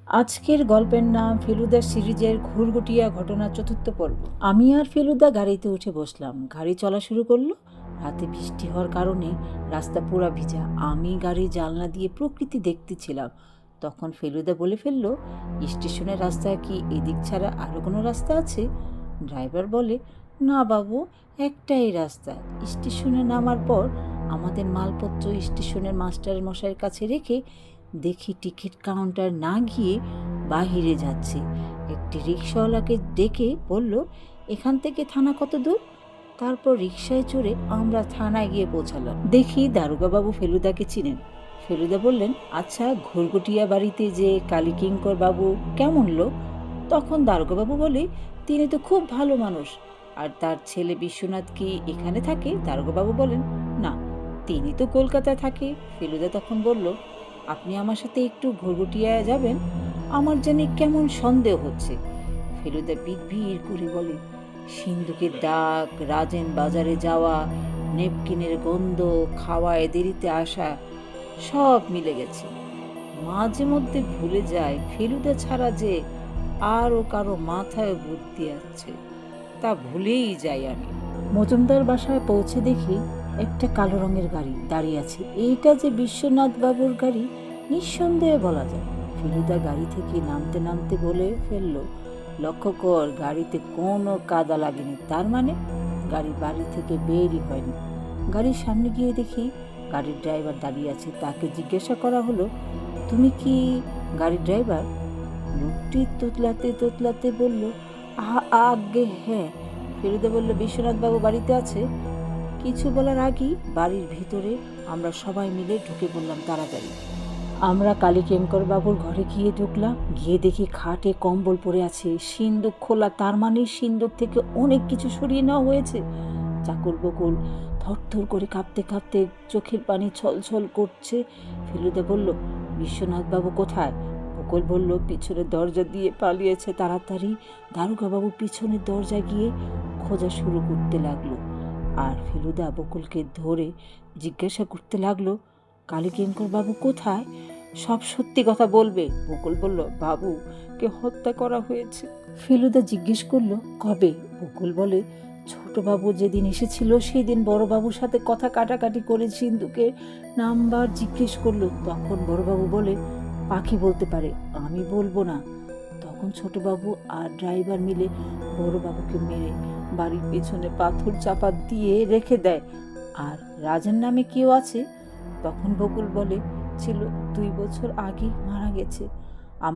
আজকের গল্পের নাম ফেলুদা সিরিজের ঘুরঘুটিয়া ঘটনা চতুর্থ পর্ব। আমি আর ফেলুদা গাড়িতে উঠে বসলাম। গাড়ি চলা শুরু করলো। রাতে বৃষ্টি হওয়ার কারণে রাস্তা পুরা ভিজা। আমি গাড়ির জানলা দিয়ে প্রকৃতি দেখতেছিলাম। তখন ফেলুদা বলে ফেললো, স্টেশনের রাস্তায় কি এদিক ছাড়া আরও কোনো রাস্তা আছে? ড্রাইভার বলে, না বাবু, একটাই রাস্তা। স্টেশনে নামার পর আমাদের মালপত্র স্টেশনের মাস্টার মশাইয়ের কাছে রেখে দেখি টিকিট কাউন্টার না গিয়ে বাহিরে যাচ্ছে। একটি রিক্সাওয়ালাকে ডেকে বলল, এখান থেকে থানা কত দূর? তারপর রিক্সায় চড়ে আমরা থানায় গিয়ে পৌঁছালাম। দেখি দারোগাবাবু ফেলুদাকে চিনেন। ফেলুদা বললেন, আচ্ছা, ঘুরঘুটিয়া বাড়িতে যে কালীকিঙ্কর বাবু কেমন লোক? তখন দারোগাবাবু বলে, তিনি তো খুব ভালো মানুষ। আর তার ছেলে বিশ্বনাথ কি এখানে থাকে? দারোগাবাবু বলেন, না, তিনি তো কলকাতায় থাকে। ফেলুদা তখন বলল, আপনি আমার সাথে একটু ঘুরঘুটিয়ায় যাবেন? আমার জানি কেমন সন্দেহ হচ্ছে। ফেলুদা বিড়বিড় করে বলে, সিন্ধুকের ডাক, রাজেন বাজারে যাওয়া, নেপকিনের গন্ধ, খাওয়ায় দেরিতে আসা, সব মিলে গেছে। মাঝে মধ্যে ভুলে যায় ফেলুদা ছাড়া যে আরও কারো মাথায় বুদ্ধি আছে, তা ভুলেই যাই আমি। মজুমদার বাসায় পৌঁছে দেখি একটা কালো রঙের গাড়ি দাঁড়িয়ে আছে। এইটা যে বিশ্বনাথ বাবুর গাড়ি নিঃসন্দেহে বলা যায়। ফেলুদা গাড়ি থেকে নামতে নামতে বলে ফেললো, লক্ষ্য কর, গাড়িতে কোনো কাদা লাগেনি, তার মানে গাড়ি বাড়ি থেকে বেরই হয়নি। গাড়ির সামনে গিয়ে দেখি গাড়ির ড্রাইভার দাঁড়িয়ে আছে। তাকে জিজ্ঞাসা করা হলো, তুমি কি গাড়ির ড্রাইভার? লোকটি তোতলাতে তোতলাতে বলল, আগে হ্যাঁ। ফেলুদা বলল, বিশ্বনাথবাবু বাড়িতে আছে? কিছু বলার আগেই বাড়ির ভিতরে আমরা সবাই মিলে ঢুকে পড়লাম তাড়াতাড়ি। আমরা কালীকিঙ্কর বাবুর ঘরে গিয়ে ঢুকলাম। গিয়ে দেখি খাটে কম্বল পড়ে আছে, সিন্দুক খোলা, তার মানে সিন্দুক থেকে অনেক কিছু সরিয়ে নেওয়া হয়েছে। চাকর বকুল থরথর করে কাঁপতে কাঁপতে চোখের পানি ছলছল করছে। ফেলুদা বলল, বিশ্বনাথবাবু কোথায়? বকুল বলল, পিছনের দরজা দিয়ে পালিয়েছে তাড়াতাড়ি। দারোগাবাবু পিছনের দরজা গিয়ে খোঁজা শুরু করতে লাগলো। আর ফেলুদা বকুলকে ধরে জিজ্ঞাসা করতে লাগলো, কালীকিঙ্কর বাবু কোথায়? সব সত্যি কথা বলবে। বকুল বলল, বাবুকে হত্যা করা হয়েছে। ফেলুদা জিজ্ঞেস করলো, কবে? বকুল বলে, ছোটবাবু যেদিন এসেছিল সেদিন বড়বাবুর সাথে কথা কাটাকাটি করে সিন্ধুকের নাম্বার জিজ্ঞেস করলো। তখন বড়বাবু বলে, পাখি বলতে পারে, আমি বলবো না। তখন ছোটবাবু আর ড্রাইভার মিলে বড়বাবুকে মেরে বাড়ির পেছনে পাথর চাপা দিয়ে রেখে দেয়। আর রাজের নামে কেউ আছে? তখন বকুল বলে, ছিল, 2 বছর আগে মারা গেছে।